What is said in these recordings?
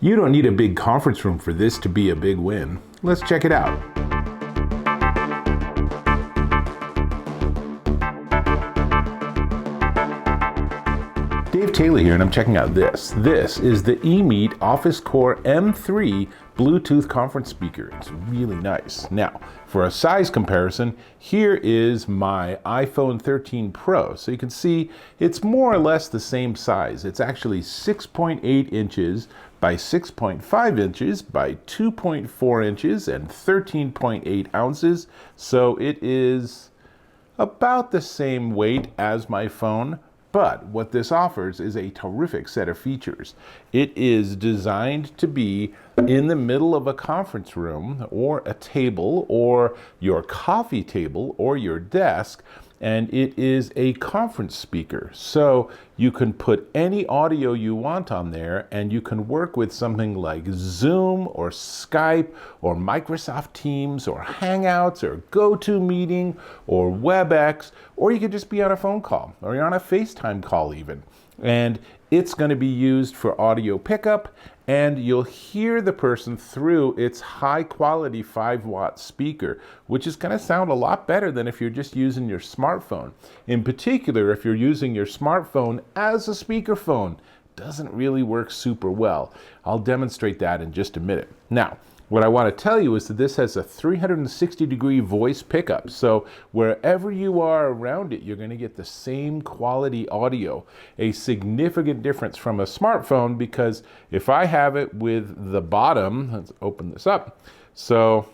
You don't need a big conference room for this to be a big win. Let's check it out. Dave Taylor here, and I'm checking out this. This is the EMEET OfficeCore M3 Bluetooth conference speaker. It's really nice. Now, for a size comparison, here is my iPhone 13 Pro. So you can see it's more or less the same size. It's actually 6.8 inches by 6.5 inches by 2.4 inches and 13.8 ounces. So it is about the same weight as my phone. But what this offers is a terrific set of features. It is designed to be in the middle of a conference room or a table or your coffee table or your desk, and it is a conference speaker. So you can put any audio you want on there, and you can work with something like Zoom or Skype or Microsoft Teams or Hangouts or GoToMeeting or WebEx, or you could just be on a phone call or you're on a FaceTime call even. And it's going to be used for audio pickup, and you'll hear the person through its high quality 5-watt speaker, which is going to sound a lot better than if you're just using your smartphone. In particular, if you're using your smartphone as a speakerphone, doesn't really work super well. I'll demonstrate that in just a minute. Now, what I want to tell you is that this has a 360-degree voice pickup. So wherever you are around it, you're going to get the same quality audio. A significant difference from a smartphone, because if I have it with the bottom, let's open this up. So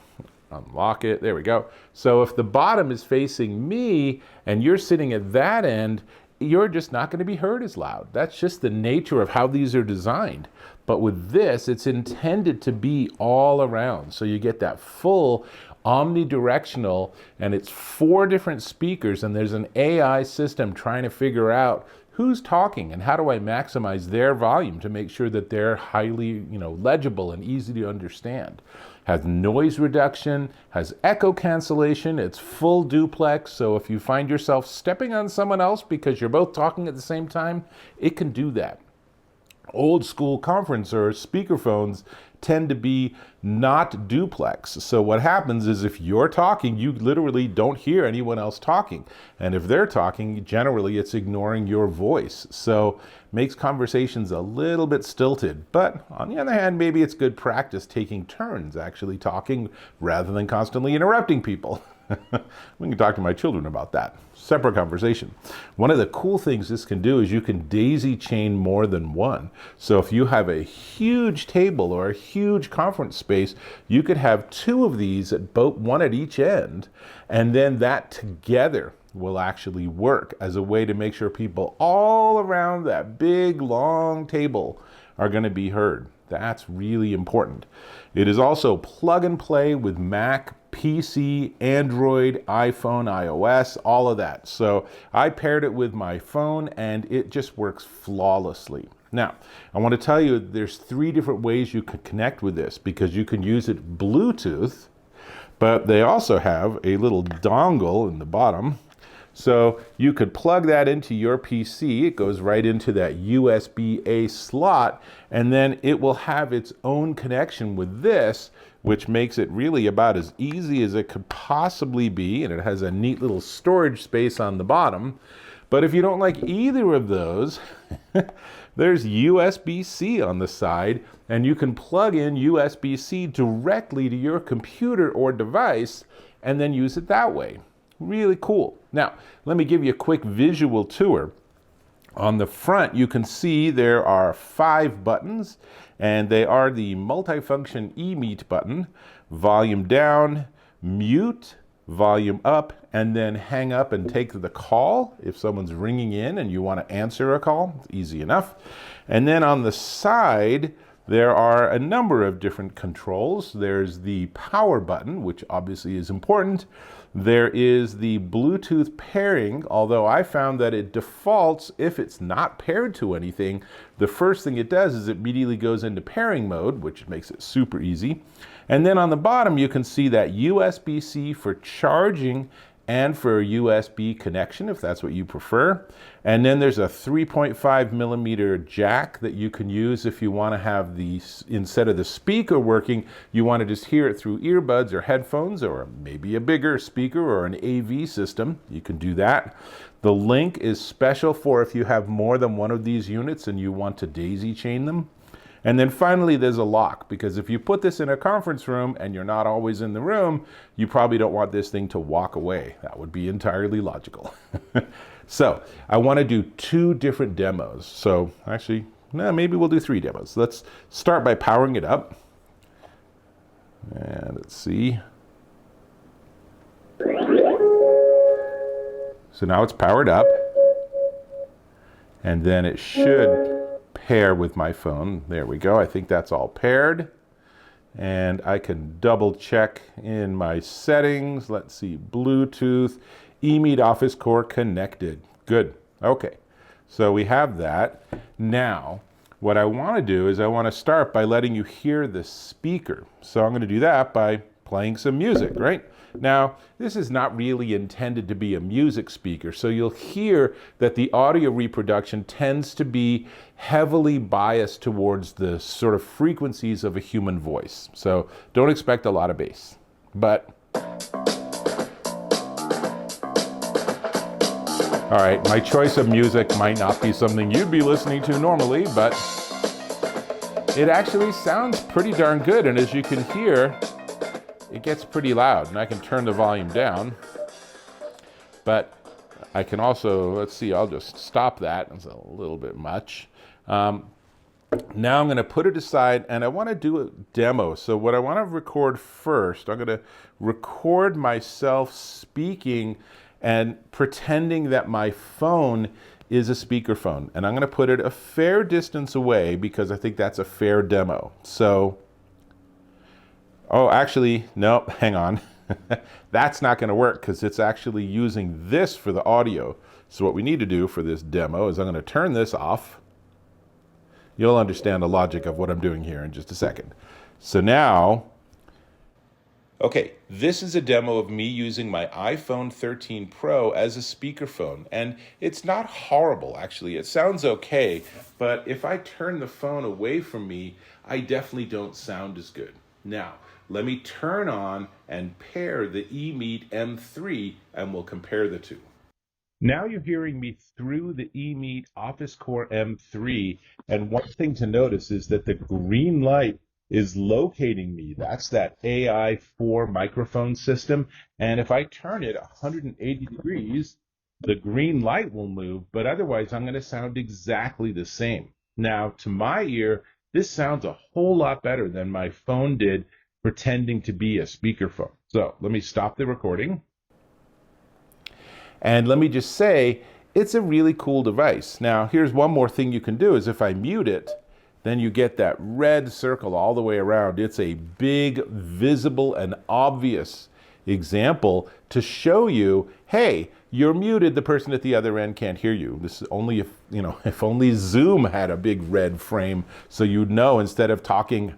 unlock it, there we go. So if the bottom is facing me and you're sitting at that end, you're just not going to be heard as loud. That's just the nature of how these are designed. But with this, it's intended to be all around. So you get that full omnidirectional, and it's 4 different speakers, and there's an AI system trying to figure out who's talking and how do I maximize their volume to make sure that they're highly, legible and easy to understand. Has noise reduction, has echo cancellation, it's full duplex, so if you find yourself stepping on someone else because you're both talking at the same time, it can do that. Old school conference or speakerphones tend to be not duplex. So what happens is if you're talking, you literally don't hear anyone else talking. And if they're talking, generally it's ignoring your voice. So makes conversations a little bit stilted. But on the other hand, maybe it's good practice taking turns actually talking rather than constantly interrupting people. We can talk to my children about that. Separate conversation. One of the cool things this can do is you can daisy chain more than one. So if you have a huge table or a huge conference space, you could have 2 of these at one at each end, and then that together will actually work as a way to make sure people all around that big long table are going to be heard. That's really important. It is also plug and play with Mac, PC, Android, iPhone, iOS, all of that. So I paired it with my phone and it just works flawlessly. Now, I want to tell you there's 3 different ways you can connect with this, because you can use it Bluetooth, but they also have a little dongle in the bottom. So you could plug that into your PC. It goes right into that USB-A slot, and then it will have its own connection with this, which makes it really about as easy as it could possibly be. And it has a neat little storage space on the bottom. But if you don't like either of those, there's USB-C on the side, and you can plug in USB-C directly to your computer or device and then use it that way. Really cool. Now, let me give you a quick visual tour. On the front, you can see there are 5 buttons, and they are the multifunction EMEET button, volume down, mute, volume up, and then hang up and take the call if someone's ringing in and you want to answer a call. It's easy enough. And then on the side, there are a number of different controls. There's the power button, which obviously is important. There is the Bluetooth pairing, although I found that it defaults if it's not paired to anything. The first thing it does is it immediately goes into pairing mode, which makes it super easy. And then on the bottom, you can see that USB-C for charging and for a USB connection if that's what you prefer. And then there's a 3.5 millimeter jack that you can use if you want to have the, instead of the speaker working, you want to just hear it through earbuds or headphones, or maybe a bigger speaker or an AV system. You can do that. The link is special for if you have more than one of these units and you want to daisy chain them. And then finally, there's a lock, because if you put this in a conference room and you're not always in the room, you probably don't want this thing to walk away. That would be entirely logical. So I want to do 2 different demos. So actually, no, maybe we'll do 3 demos. Let's start by powering it up. And let's see. So now it's powered up. And then it should pair with my phone. There we go. I think that's all paired. And I can double check in my settings. Let's see, Bluetooth, EMEET OfficeCore connected. Good. Okay. So we have that. Now, what I want to do is I want to start by letting you hear the speaker. So I'm going to do that by playing some music, right? Now, this is not really intended to be a music speaker, so you'll hear that the audio reproduction tends to be heavily biased towards the sort of frequencies of a human voice. So don't expect a lot of bass. But, all right, my choice of music might not be something you'd be listening to normally, but it actually sounds pretty darn good. And as you can hear, it gets pretty loud, and I can turn the volume down, but I can also, let's see, I'll just stop that. It's a little bit much. Now I'm going to put it aside, and I want to do a demo. So what I want to record first, I'm going to record myself speaking and pretending that my phone is a speakerphone, and I'm going to put it a fair distance away because I think that's a fair demo. So oh, actually, nope, hang on. That's not going to work because it's actually using this for the audio. So what we need to do for this demo is I'm going to turn this off. You'll understand the logic of what I'm doing here in just a second. So now, okay, this is a demo of me using my iPhone 13 Pro as a speakerphone. And it's not horrible, actually. It sounds okay. But if I turn the phone away from me, I definitely don't sound as good. Now, let me turn on and pair the EMEET M3, and we'll compare the two. Now you're hearing me through the EMEET OfficeCore M3, and one thing to notice is that the green light is locating me. That's that AI4 microphone system, and if I turn it 180 degrees, the green light will move, but otherwise I'm going to sound exactly the same. Now, to my ear, this sounds a whole lot better than my phone did pretending to be a speakerphone. So let me stop the recording. And let me just say, it's a really cool device. Now, here's one more thing you can do is if I mute it, then you get that red circle all the way around. It's a big, visible, and obvious example to show you, hey, you're muted, the person at the other end can't hear you. This is only if, if only Zoom had a big red frame so you'd know instead of talking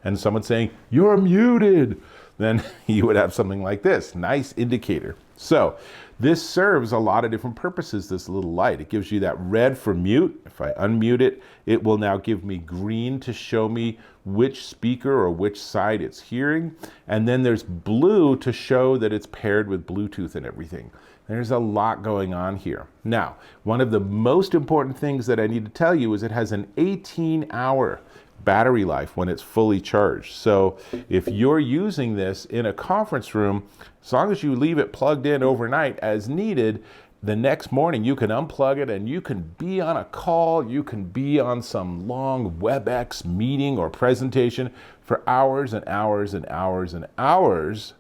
and someone saying, you're muted, then you would have something like this. Nice indicator. So this serves a lot of different purposes, this little light. It gives you that red for mute. If I unmute it, it will now give me green to show me which speaker or which side it's hearing. And then there's blue to show that it's paired with Bluetooth and everything. There's a lot going on here. Now, one of the most important things that I need to tell you is it has an 18-hour battery life when it's fully charged. So if you're using this in a conference room, as long as you leave it plugged in overnight as needed, the next morning you can unplug it and you can be on a call, you can be on some long WebEx meeting or presentation for hours and hours and hours and hours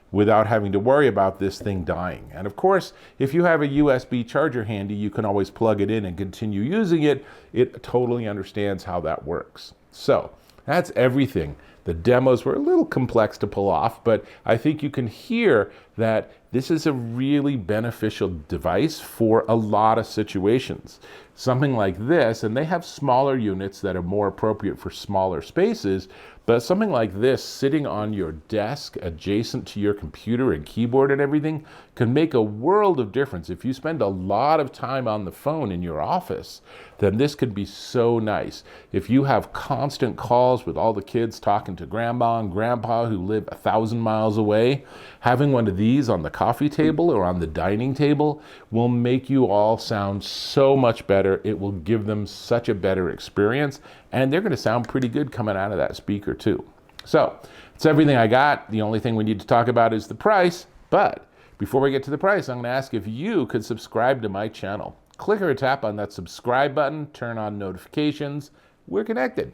without having to worry about this thing dying. And of course, if you have a USB charger handy, you can always plug it in and continue using it. It totally understands how that works. So that's everything The demos were a little complex to pull off, but I think you can hear that this is a really beneficial device for a lot of situations. Something like this, and they have smaller units that are more appropriate for smaller spaces, but something like this sitting on your desk adjacent to your computer and keyboard and everything can make a world of difference. If you spend a lot of time on the phone in your office, then this could be so nice. If you have constant calls with all the kids talking to grandma and grandpa who live 1,000 miles away, having one of these on the coffee table or on the dining table will make you all sound so much better. It will give them such a better experience, and they're going to sound pretty good coming out of that speaker too. So that's everything I got. The only thing we need to talk about is the price, but before we get to the price, I'm going to ask if you could subscribe to my channel. Click or tap on that subscribe button, turn on notifications. We're connected.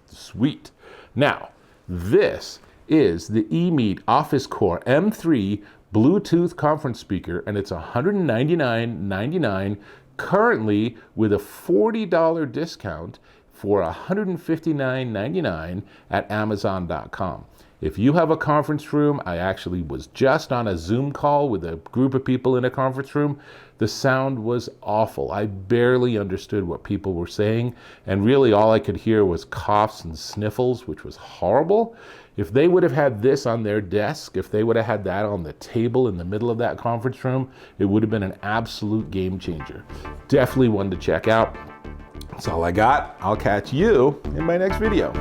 Sweet. Now, this is the EMEET OfficeCore M3 Bluetooth conference speaker, and it's $199.99 currently with a $40 discount for $159.99 at Amazon.com. If you have a conference room, I actually was just on a Zoom call with a group of people in a conference room. The sound was awful. I barely understood what people were saying, and really all I could hear was coughs and sniffles, which was horrible. If they would have had this on their desk, if they would have had that on the table in the middle of that conference room, it would have been an absolute game changer. Definitely one to check out. That's all I got. I'll catch you in my next video.